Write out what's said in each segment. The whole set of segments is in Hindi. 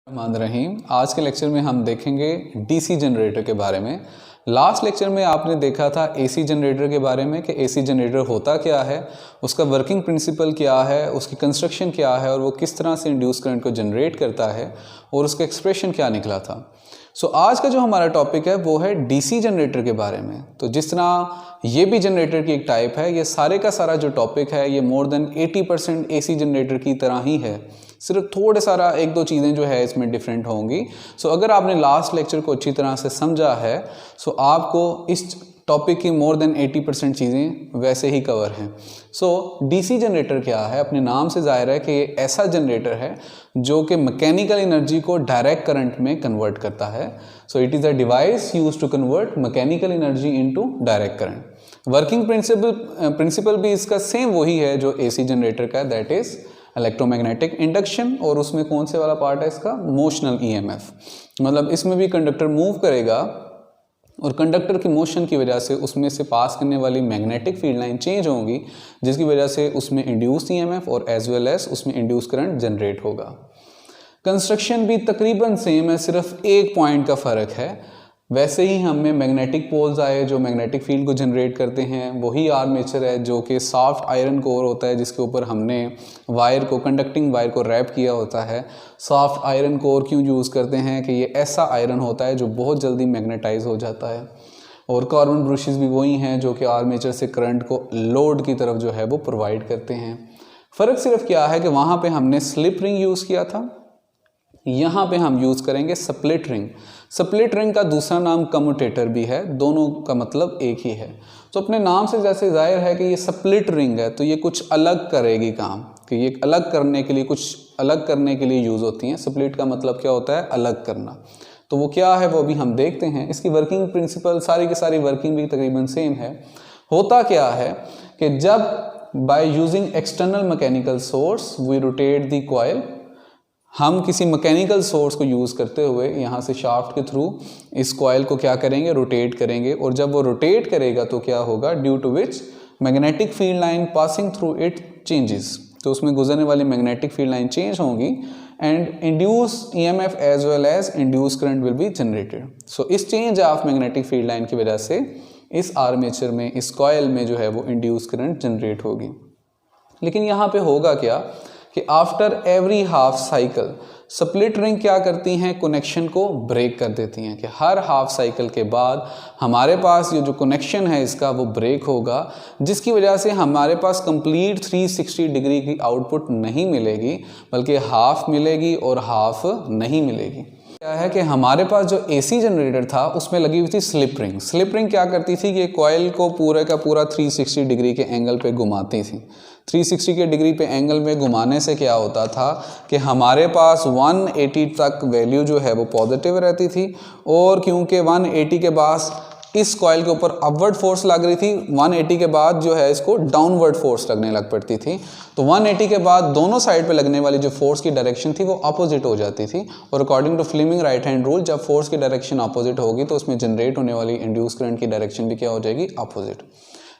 रहीम। आज के लेक्चर में हम देखेंगे डीसी जनरेटर के बारे में। लास्ट लेक्चर में आपने देखा था एसी जनरेटर के बारे में कि एसी जनरेटर होता क्या है, उसका वर्किंग प्रिंसिपल क्या है, उसकी कंस्ट्रक्शन क्या है और वो किस तरह से इंड्यूस करंट को जनरेट करता है और उसका एक्सप्रेशन क्या निकला था। आज का जो हमारा टॉपिक है वो है डीसी जनरेटर के बारे में। तो जिस तरह ये भी जनरेटर की एक टाइप है, ये सारे का सारा जो टॉपिक है ये मोर देन 80% एसी जनरेटर की तरह ही है, सिर्फ थोड़े सारा एक दो चीज़ें जो है इसमें डिफरेंट होंगी। अगर आपने लास्ट लेक्चर को अच्छी तरह से समझा है आपको इस टॉपिक की मोर देन 80% चीज़ें वैसे ही कवर हैं। डीसी जनरेटर क्या है? अपने नाम से जाहिर है कि ये ऐसा जनरेटर है जो कि मैकेनिकल एनर्जी को डायरेक्ट करंट में कन्वर्ट करता है। It is a device use to convert mechanical energy into direct current. Working principle भी इसका सेम वही है जो एसी जनरेटर का, दैट इज़ इलेक्ट्रोमैग्नेटिक इंडक्शन। और उसमें कौन से वाला पार्ट है इसका? Motional EMF. मतलब इसमें भी कंडक्टर मूव करेगा और कंडक्टर की मोशन की वजह से उसमें से पास करने वाली मैग्नेटिक फील्ड लाइन चेंज होंगी, जिसकी वजह से उसमें इंड्यूस ईएमएफ और एज वेल एज उसमें इंड्यूस करंट जनरेट होगा। कंस्ट्रक्शन भी तकरीबन सेम है, सिर्फ एक पॉइंट का फ़र्क है। वैसे ही हमें मैग्नेटिक पोल्स आए जो मैग्नेटिक फील्ड को जनरेट करते हैं, वही आर्मेचर है जो कि सॉफ्ट आयरन कोर होता है जिसके ऊपर हमने वायर को, कंडक्टिंग वायर को रैप किया होता है। सॉफ्ट आयरन कोर क्यों यूज़ करते हैं कि ये ऐसा आयरन होता है जो बहुत जल्दी मैग्नेटाइज हो जाता है। और कार्बन ब्रशेस भी वही हैं जो कि आर्मेचर से करंट को लोड की तरफ जो है वो प्रोवाइड करते हैं। फ़र्क सिर्फ क्या है कि वहाँ पे हमने स्लिप रिंग यूज़ किया था, यहाँ पे हम यूज़ करेंगे स्प्लिट रिंग। स्प्लिट रिंग का दूसरा नाम कम्यूटेटर भी है, दोनों का मतलब एक ही है। अपने नाम से जैसे जाहिर है कि ये स्प्लिट रिंग है तो ये कुछ अलग करेगी काम, कि ये अलग करने के लिए, कुछ अलग करने के लिए यूज़ होती हैं। स्प्लिट का मतलब क्या होता है? अलग करना। तो वो क्या है वो भी हम देखते हैं। इसकी वर्किंग प्रिंसिपल सारी की सारी वर्किंग भी तकरीबन सेम है। होता क्या है कि जब by using external mechanical source we rotate the coil, हम किसी मैकेनिकल सोर्स को यूज़ करते हुए यहाँ से शाफ्ट के थ्रू इस कॉइल को क्या करेंगे? रोटेट करेंगे। और जब वो रोटेट करेगा तो क्या होगा? Due to which magnetic field line passing through it changes, तो उसमें गुजरने वाली मैग्नेटिक फील्ड लाइन चेंज होंगी and induce EMF as well as induce current will be generated. इस change of magnetic field line की वजह से इस आर्मेचर में, इस कॉइल में जो है वो इंड्यूस करंट जनरेट होगी। लेकिन यहाँ पे होगा क्या कि after every half cycle split ring क्या करती हैं? कनेक्शन को ब्रेक कर देती हैं कि हर हाफ साइकिल के बाद हमारे पास ये जो कनेक्शन है इसका वो ब्रेक होगा, जिसकी वजह से हमारे पास कंप्लीट 360 डिग्री की आउटपुट नहीं मिलेगी, बल्कि हाफ मिलेगी और हाफ नहीं मिलेगी। क्या है कि हमारे पास जो एसी जनरेटर था उसमें लगी हुई थी स्लिप रिंग। स्लिप रिंग क्या करती थी कि कॉइल को पूरे का पूरा 360 डिग्री के एंगल पे घुमाती थी। 360 के डिग्री पे एंगल में घुमाने से क्या होता था कि हमारे पास 180 तक वैल्यू जो है वो पॉजिटिव रहती थी, और क्योंकि 180 के बाद इस कॉइल के ऊपर अपवर्ड फोर्स लग रही थी, 180 के बाद जो है इसको डाउनवर्ड फोर्स लगने लग पड़ती थी। तो 180 के बाद दोनों साइड पे लगने वाली जो फोर्स की डायरेक्शन थी वो अपोजिट हो जाती थी। और according to Fleming right hand rule, जब फोर्स की डायरेक्शन अपोजिट होगी तो उसमें जनरेट होने वाली इंड्यूस करंट की डायरेक्शन भी क्या हो जाएगी? अपोजिट।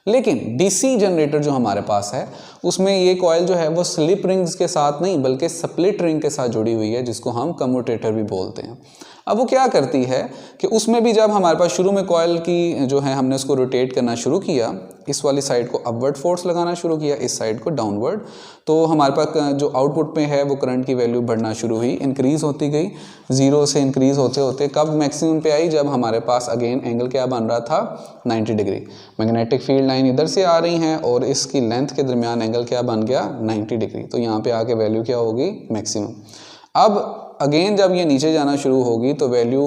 लेकिन डीसी जनरेटर जो हमारे पास है उसमें ये कॉइल जो है वो स्लिप रिंग्स के साथ नहीं बल्कि स्प्लिट रिंग के साथ जुड़ी हुई है, जिसको हम कम्यूटेटर भी बोलते हैं। अब वो क्या करती है कि उसमें भी जब हमारे पास शुरू में कॉइल की जो है हमने उसको रोटेट करना शुरू किया, इस वाली साइड को अपवर्ड फोर्स लगाना शुरू किया, इस साइड को डाउनवर्ड, तो हमारे पास जो आउटपुट में है वो करंट की वैल्यू बढ़ना शुरू हुई, इंक्रीज़ होती गई। ज़ीरो से इंक्रीज़ होते होते कब मैक्सिमम पे आई? जब हमारे पास अगेन एंगल क्या बन रहा था? 90 डिग्री। मैग्नेटिक फील्ड लाइन इधर से आ रही हैं और इसकी लेंथ के दरमियान एंगल क्या बन गया? 90 डिग्री। तो यहाँ पे आके वैल्यू क्या होगी? मैक्सिमम। अब अगेन जब ये नीचे जाना शुरू होगी तो वैल्यू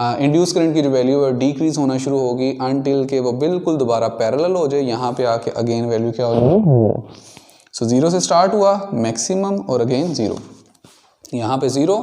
इंड्यूस करंट की जो वैल्यू है डिक्रीज होना शुरू होगी अनटिल के वो बिल्कुल दोबारा पैरेलल हो जाए। यहाँ पे आके अगेन वैल्यू क्या होगी? ज़ीरो से स्टार्ट हुआ मैक्सिमम और अगेन ज़ीरो, यहाँ पे ज़ीरो,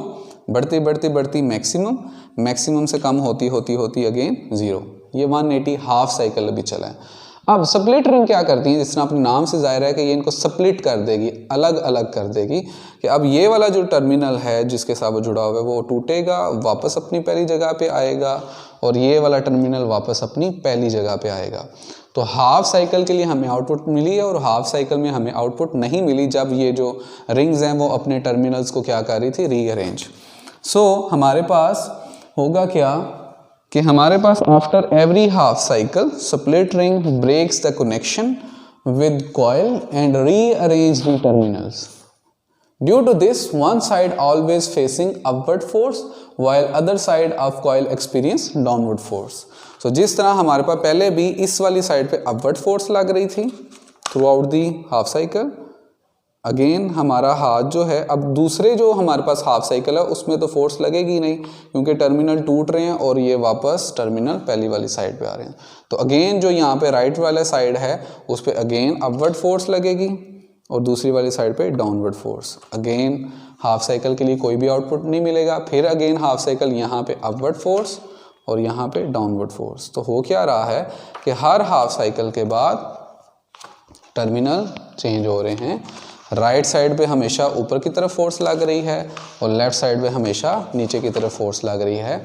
बढ़ती बढ़ती बढ़ती मैक्सिमम, मैक्सिमम से कम होती होती होती अगेन ज़ीरो। ये 180 हाफ साइकिल अभी चला है। अब स्प्लिट रिंग क्या करती है? जिस तरह अपने नाम से जाहिर है कि ये इनको स्प्लिट कर देगी, अलग अलग कर देगी, कि अब ये वाला जो टर्मिनल है जिसके साथ वो जुड़ा हुआ है वो टूटेगा, वापस अपनी पहली जगह पे आएगा, और ये वाला टर्मिनल वापस अपनी पहली जगह पे आएगा। तो हाफ साइकिल के लिए हमें आउटपुट मिली है और हाफ साइकिल में हमें आउटपुट नहीं मिली जब ये जो रिंग्स हैं वो अपने टर्मिनल्स को क्या कर रही थी? रीअरेंज। सो हमारे पास होगा क्या कि हमारे पास after every half cycle split ring breaks the connection with coil and rearrange the terminals. Due to this, one side always facing upward force while other side of coil experience downward force. So जिस तरह हमारे पास पहले भी इस वाली साइड पे upward force लग रही थी throughout the half cycle, again हमारा हाथ जो है, अब दूसरे जो हमारे पास हाफ साइकिल है उसमें तो फोर्स लगेगी नहीं क्योंकि टर्मिनल टूट रहे हैं और ये वापस टर्मिनल पहली वाली साइड पे आ रहे हैं। तो अगेन जो यहाँ पे राइट वाला साइड है उस पर अगेन अपवर्ड फोर्स लगेगी और दूसरी वाली साइड पे downward force. Again half cycle के लिए कोई भी आउटपुट नहीं मिलेगा, फिर अगेन हाफ साइकिल यहाँ पे अपवर्ड फोर्स और यहाँ पे डाउनवर्ड फोर्स। तो हो क्या रहा है कि हर हाफ साइकिल के बाद टर्मिनल चेंज हो रहे हैं। राइट साइड पे हमेशा ऊपर की तरफ फोर्स लग रही है और लेफ्ट साइड पे हमेशा नीचे की तरफ फोर्स लग रही है।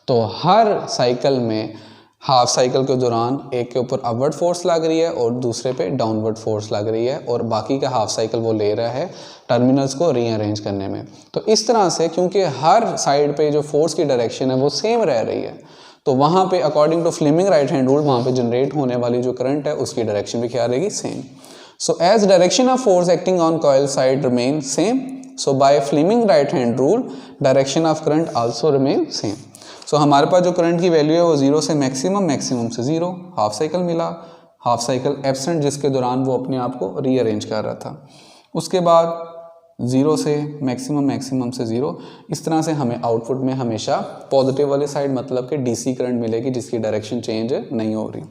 तो हर साइकिल में हाफ साइकिल के दौरान एक के ऊपर अपवर्ड फोर्स लग रही है और दूसरे पे डाउनवर्ड फोर्स लग रही है और बाकी का हाफ साइकिल वो ले रहा है टर्मिनल्स को रीअरेंज करने में। तो इस तरह से क्योंकि हर साइड पे जो फोर्स की डायरेक्शन है वो सेम रह रही है तो वहाँ पे according to Fleming right hand rule वहाँ पे जनरेट होने वाली जो करंट है उसकी डायरेक्शन भी क्या रहेगी, same. So as direction of force acting on coil side remain same, so by Fleming right hand rule direction of current also remain same. So हमारे पास जो करंट की वैल्यू है वो 0 से मैक्सिमम, मैक्सिमम से 0, हाफ साइकिल मिला, हाफ साइकिल एब्सेंट जिसके दौरान वो अपने आप को रीअरेंज कर रहा था। उसके बाद 0 से मैक्सिमम, मैक्सिमम से 0, इस तरह से हमें आउटपुट में हमेशा पॉजिटिव वाली साइड मतलब कि डीसी करंट मिलेगी जिसकी डायरेक्शन चेंज नहीं हो रही।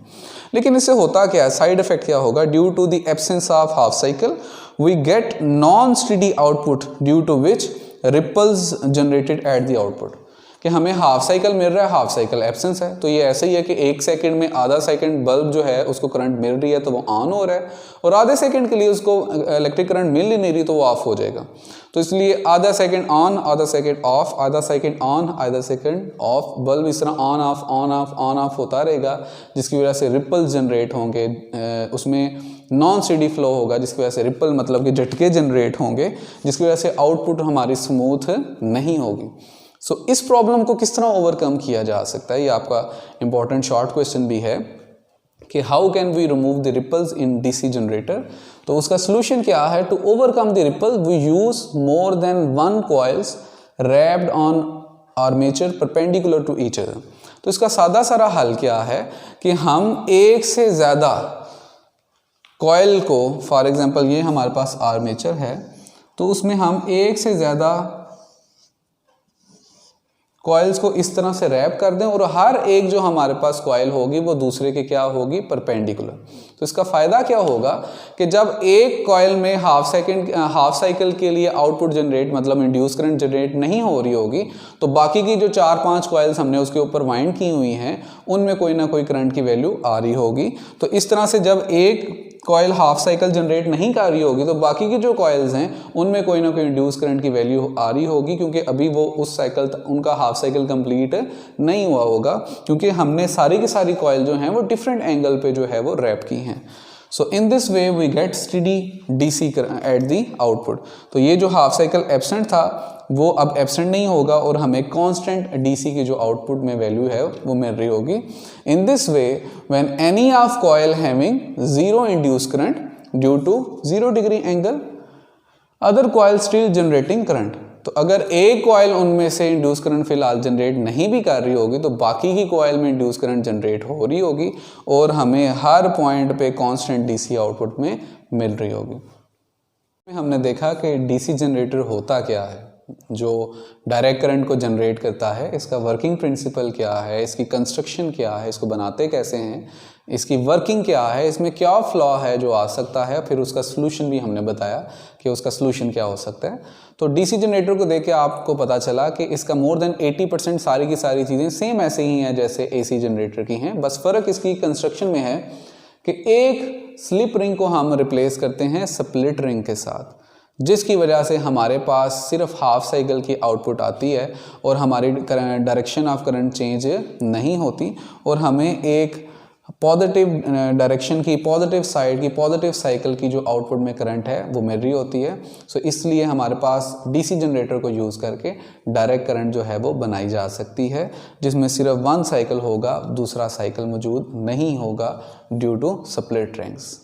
लेकिन इससे होता क्या है, साइड इफेक्ट क्या होगा, due to the absence of half cycle we get non steady output due to which ripples generated at the output. कि हमें हाफ साइकिल मिल रहा है, हाफ साइकिल एब्सेंस है, तो ये ऐसे ही है कि एक सेकंड में आधा सेकंड बल्ब जो है उसको करंट मिल रही है तो वो ऑन हो रहा है और आधे सेकंड के लिए उसको इलेक्ट्रिक करंट मिल ही नहीं रही तो वो ऑफ हो जाएगा। तो इसलिए आधा सेकंड ऑन, आधा सेकंड ऑफ, आधा सेकंड ऑन, आधा सेकंड ऑफ, बल्ब इस तरह on off on off on off होता रहेगा जिसकी वजह से रिपल्स जनरेट होंगे, उसमें नॉन स्टेडी फ्लो होगा जिसकी वजह से रिपल मतलब कि झटके जनरेट होंगे जिसकी वजह से आउटपुट हमारी स्मूथ नहीं होगी। सो इस प्रॉब्लम को किस तरह ओवरकम किया जा सकता है, ये आपका इंपॉर्टेंट शॉर्ट क्वेश्चन भी है कि how can we remove the ripples in DC generator. तो उसका सोल्यूशन क्या है, to overcome the ripple we use more than one coils wrapped on armature perpendicular to each other. तो इसका सादा सारा हल क्या है कि हम एक से ज़्यादा कॉइल को, फॉर एग्जांपल ये हमारे पास आर्मेचर है तो उसमें हम एक से ज़्यादा कॉइल्स को इस तरह से रैप कर दें और हर एक जो हमारे पास कॉइल होगी वो दूसरे के क्या होगी, परपेंडिकुलर। तो इसका फ़ायदा क्या होगा कि जब एक कॉइल में हाफ साइकिल के लिए आउटपुट जनरेट मतलब इंड्यूस करंट जनरेट नहीं हो रही होगी तो बाकी की जो 4-5 कॉइल्स हमने उसके ऊपर वाइंड की हुई हैं उनमें कोई ना कोई करंट की वैल्यू आ रही होगी। तो इस तरह से जब एक कॉइल हाफ साइकिल जनरेट नहीं कर रही होगी तो बाकी की जो कॉइल्स हैं उनमें कोई ना कोई इंड्यूस करंट की वैल्यू आ रही होगी क्योंकि अभी वो उस साइकिल उनका हाफ साइकिल कंप्लीट नहीं हुआ होगा क्योंकि हमने सारी की सारी कॉइल जो हैं वो डिफरेंट एंगल पे जो है वो रैप की हैं। So in this way we get steady DC at the output. तो ये जो हाफ साइकिल एब्सेंट था वो अब एब्सेंट नहीं होगा और हमें कांस्टेंट डीसी की जो आउटपुट में वैल्यू है वो मिल रही होगी। In this way when any of coil having zero induce current due to 0 degree angle other coil still generating current. तो अगर एक कॉइल उनमें से इंड्यूस करंट फिलहाल जनरेट नहीं भी कर रही होगी तो बाकी की कॉइल में इंड्यूस करंट जनरेट हो रही होगी और हमें हर पॉइंट पे कांस्टेंट डीसी आउटपुट में मिल रही होगी। हमने देखा कि डीसी जनरेटर होता क्या है, जो डायरेक्ट करंट को जनरेट करता है, इसका वर्किंग प्रिंसिपल क्या है, इसकी कंस्ट्रक्शन क्या है, इसको बनाते कैसे हैं, इसकी वर्किंग क्या है, इसमें क्या फ्लॉ है जो आ सकता है, फिर उसका सलूशन भी हमने बताया कि उसका सलूशन क्या हो सकता है। तो डीसी जनरेटर को देख के आपको पता चला कि इसका मोर देन 80% सारी की सारी चीज़ें सेम ऐसे ही हैं जैसे एसी जनरेटर की हैं, बस फ़र्क इसकी कंस्ट्रक्शन में है कि एक स्लिप रिंग को हम रिप्लेस करते हैं स्प्लिट रिंग के साथ, जिसकी वजह से हमारे पास सिर्फ हाफ साइकिल की आउटपुट आती है और हमारी डायरेक्शन ऑफ करंट चेंज नहीं होती और हमें एक पॉजिटिव डायरेक्शन की, पॉजिटिव साइड की, पॉजिटिव साइकिल की जो आउटपुट में करंट है वो मिल रही होती है। सो इसलिए हमारे पास डीसी जनरेटर को यूज़ करके डायरेक्ट करंट जो है वो बनाई जा सकती है, जिसमें सिर्फ वन साइकिल होगा, दूसरा साइकिल मौजूद नहीं होगा ड्यू टू स्प्लिट रिंग्स।